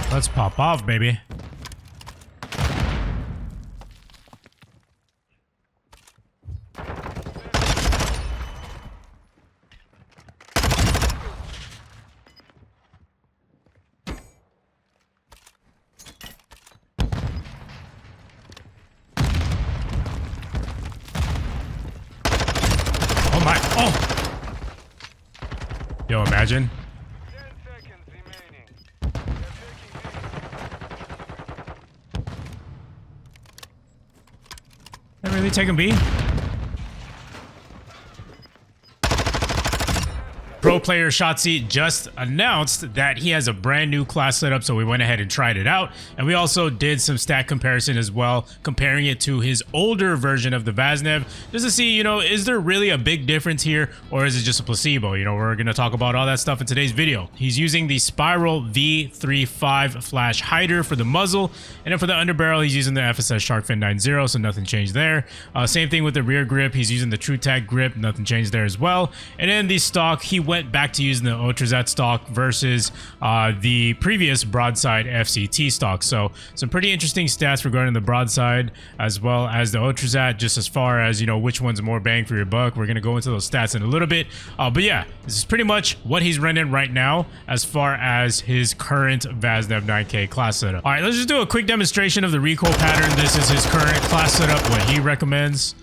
Let's pop off, baby. Oh my, oh! Yo, imagine. 10 seconds remaining. They're really taking B? Pro player Shotzzy just announced that he has a brand new class setup, so we went ahead and tried it out. And we also did some stat comparison as well, comparing it to his older version of the Vaznev, just to see, you know, is there really a big difference here, or is it just a placebo? You know, we're going to talk about all that stuff in today's video. He's using the 𝗬𝗨 𝗧𝗨𝗥𝗕𝗢𝗏 for the muzzle, and then for the underbarrel, he's using the 𝗧𝗨𝗥𝗔𝗡𝗙𝗢𝗏 90, so nothing changed there. Same thing with the rear grip, he's using the TrueTac grip, nothing changed there as well. And then the stock, he went back to using the 𝗬𝗧𝗛 stock versus the previous broadside FCT stock. So some pretty interesting stats regarding the broadside as well as the 𝗬𝗧𝗛, just as far as, you know, which one's more bang for your buck. We're going to go into those stats in a little bit. But yeah, this is pretty much what he's running right now as far as his current Vaznev 9K class setup. All right, let's just do a quick demonstration of the recoil pattern. This is his current class setup, what he recommends.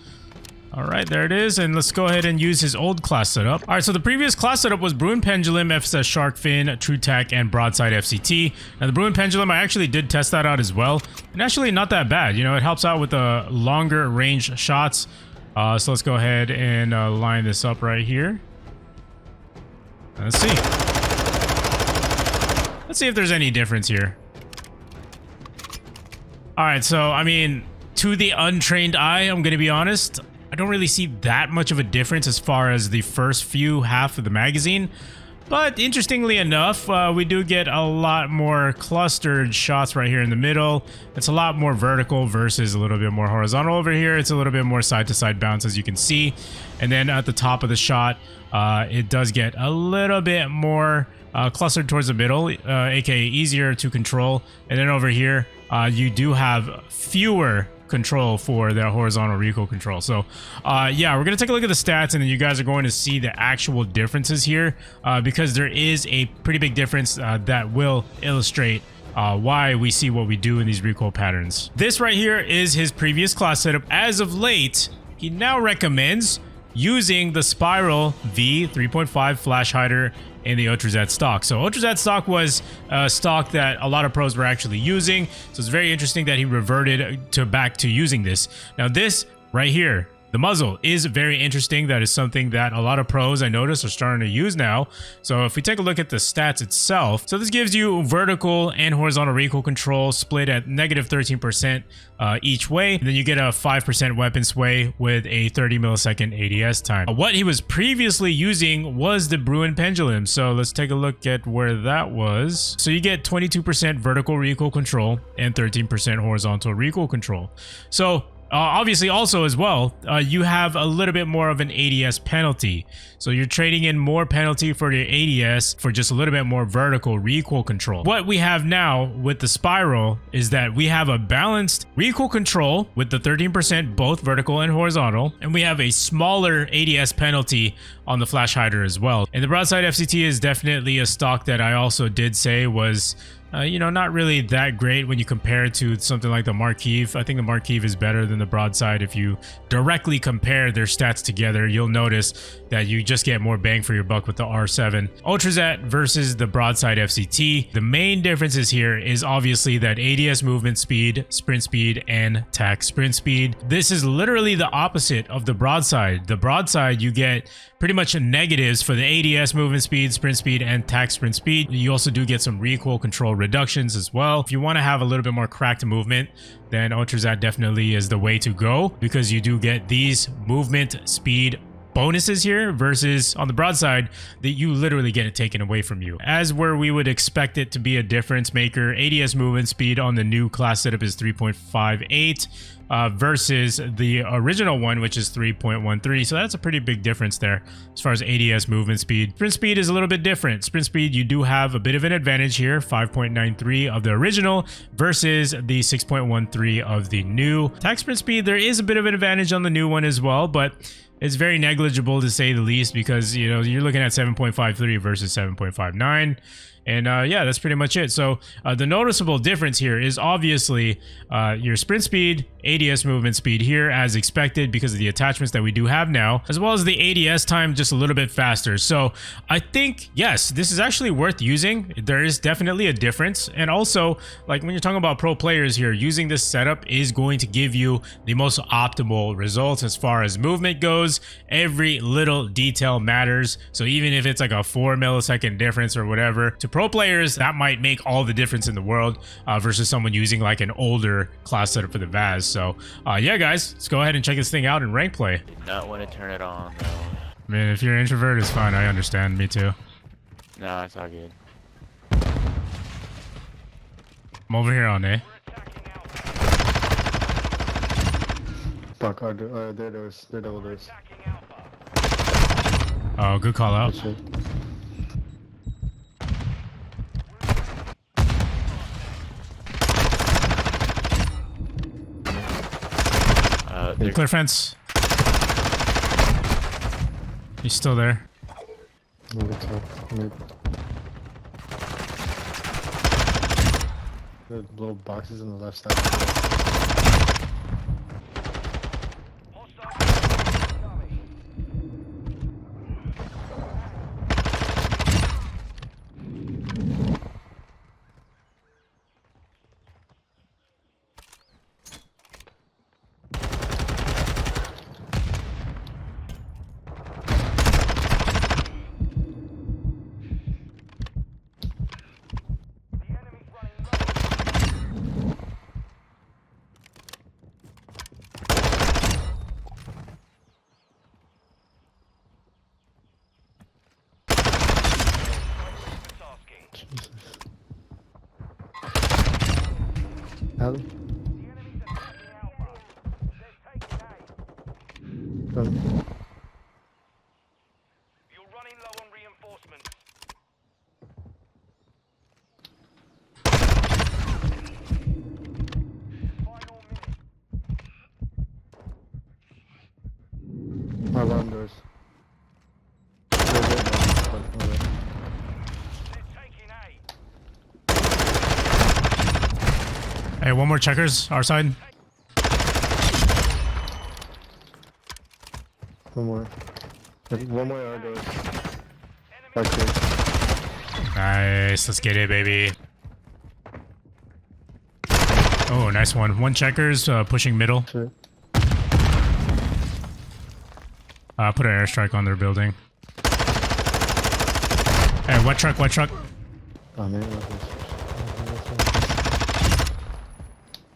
All right, there it is, and let's go ahead and use his old class setup. All right, so the previous class setup was Bruin Pendulum, FSS Shark Fin, TrueTac, and Broadside FCT. Now, the Bruin Pendulum, I actually did test that out as well, and actually not that bad. You know, it helps out with the longer range shots. So let's go ahead and line this up right here. Let's see. Let's see if there's any difference here. All right, so, I mean, to the untrained eye, I'm going to be honest, I don't really see that much of a difference as far as the first few half of the magazine. But interestingly enough, we do get a lot more clustered shots right here in the middle. It's a lot more vertical versus a little bit more horizontal over here. It's a little bit more side-to-side bounce, as you can see. And then at the top of the shot, it does get a little bit more clustered towards the middle, aka easier to control. And then over here, you do have fewer control for the horizontal recoil control. So yeah, we're gonna take a look at the stats, and then you guys are going to see the actual differences here, because there is a pretty big difference that will illustrate why we see what we do in these recoil patterns. This right here is his previous class setup. As of late, he now recommends using the Spiral V 3.5 flash hider in the 𝗬𝗧𝗛 stock. So 𝗬𝗧𝗛 stock was a stock that a lot of pros were actually using. So it's very interesting that he reverted back to using this. Now this right here, the muzzle, is very interesting. That is something that a lot of pros, I noticed, are starting to use now. So if we take a look at the stats itself, so this gives you vertical and horizontal recoil control split at -13% each way. And then you get a 5% weapon sway with a 30 millisecond ADS time. What he was previously using was the Bruin Pendulum. So let's take a look at where that was. So you get 22% vertical recoil control and 13% horizontal recoil control. So obviously also as well, you have a little bit more of an ADS penalty. So you're trading in more penalty for your ADS for just a little bit more vertical recoil control. What we have now with the Spiral is that we have a balanced recoil control with the 13% both vertical and horizontal, and we have a smaller ADS penalty on the flash hider as well. And the broadside FCT is definitely a stock that I also did say was you know, not really that great when you compare it to something like the 𝗪𝗑𝗡. I think the 𝗪𝗑𝗡 is better than the broadside. If you directly compare their stats together, you'll notice that you just get more bang for your buck with the R7. 𝗬𝗧𝗛 versus the broadside FCT. The main differences here is obviously that ADS movement speed, sprint speed, and tac sprint speed. This is literally the opposite of the broadside. The broadside, you get pretty much negatives for the ADS movement speed, sprint speed, and tac sprint speed. You also do get some recoil control reductions as well. If you want to have a little bit more cracked movement, then 𝗬𝗧𝗛 definitely is the way to go, because you do get these movement speed bonuses here versus on the broadside that you literally get it taken away from you. As where we would expect it to be a difference maker, ADS movement speed on the new class setup is 3.58 versus the original one, which is 3.13. So that's a pretty big difference there as far as ADS movement speed. Sprint speed is a little bit different. Sprint speed, you do have a bit of an advantage here, 5.93 of the original versus the 6.13 of the new. Attack sprint speed, there is a bit of an advantage on the new one as well, but it's very negligible to say the least, because you know you're looking at 7.53 versus 7.59. And yeah, that's pretty much it. So the noticeable difference here is obviously your sprint speed, ADS movement speed here as expected because of the attachments that we do have now, as well as the ADS time just a little bit faster. So I think, yes, this is actually worth using. There is definitely a difference. And also, like when you're talking about pro players here, using this setup is going to give you the most optimal results as far as movement goes. Every little detail matters. So even if it's like a 4 millisecond difference or whatever, to pro players, that might make all the difference in the world versus someone using like an older class setup for the Vaz. So yeah, guys, let's go ahead and check this thing out in rank play. Did not want to turn it on though. I mean, if you're an introvert, it's fine. I understand. Me too. No, it's all good. I'm over here on A. Fuck, they're those. They're double doors. Oh, good call out. Clear fence. He's still there. The little boxes on the left side. Jesus. Alley? Done. You're running low on reinforcements. Final minute. Around doors. Hey, one more checkers, our side. One more. One more our doors. Okay. Nice, let's get it, baby. Oh, nice one. One checkers, pushing middle. Shit. Put an airstrike on their building. Hey, wet truck, wet truck. Oh man,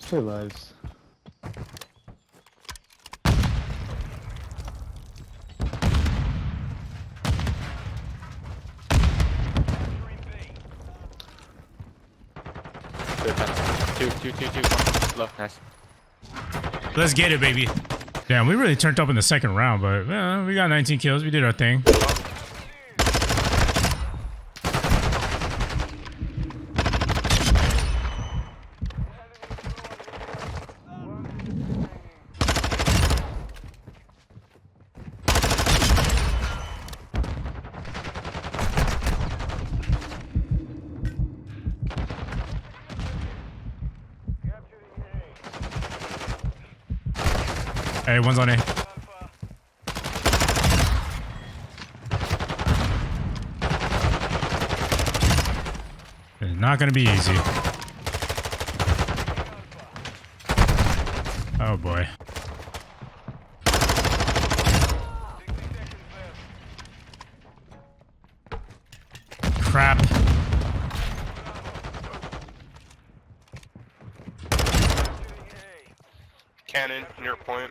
two lives. Two. Low, nice. Let's get it, baby. Damn, we really turned up in the second round, but we got 19 kills. We did our thing. Hey, one's on A. It's not gonna be easy. Oh boy. Crap. Cannon, near point.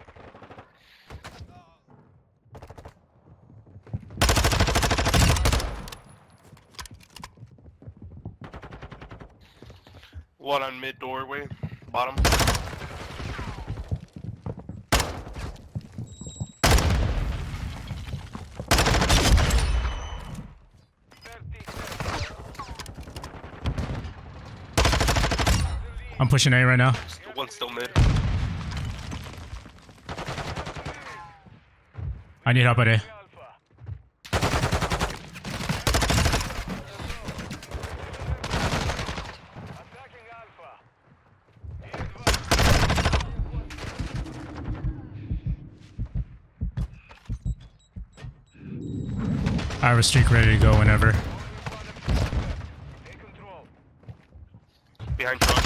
One on mid doorway, bottom. I'm pushing A right now. One still mid. I need help at A. I have a streak ready to go whenever. Behind truck.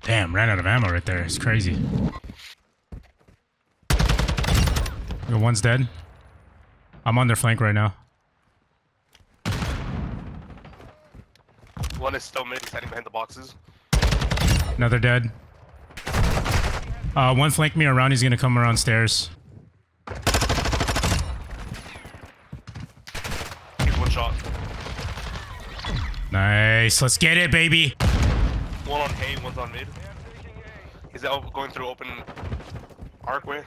Damn, ran out of ammo right there. It's crazy. One's dead. I'm on their flank right now. One is still mid, he's hiding behind the boxes. Another dead. One flanked me around. He's gonna come around stairs. He's one shot. Nice. Let's get it, baby. One on hay, one's on mid. He's out going through open archway.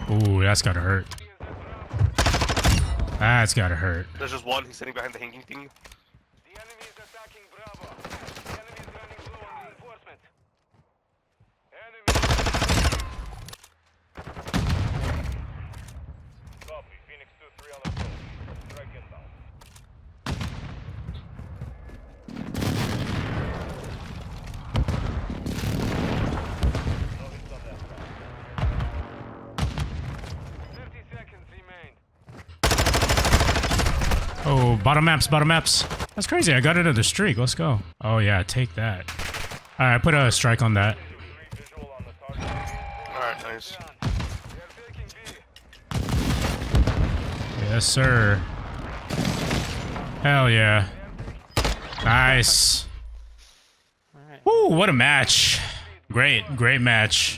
Ooh, that's gotta hurt. That's gotta hurt. There's just one, he's sitting behind the hanging thing. The enemy is attacking Bravo. The enemy is running low on reinforcement. Enemy. Copy. Phoenix 2-3 on the phone. Strike inbound. No hits on that front. 30 seconds remain. Oh, bottom maps, bottom maps. That's crazy. I got another streak. Let's go. Oh, yeah, take that. All right, I put a strike on that. Visual on the target. Alright, nice. We are taking B. Yes, sir. Hell yeah. Nice. Woo, what a match. Great match.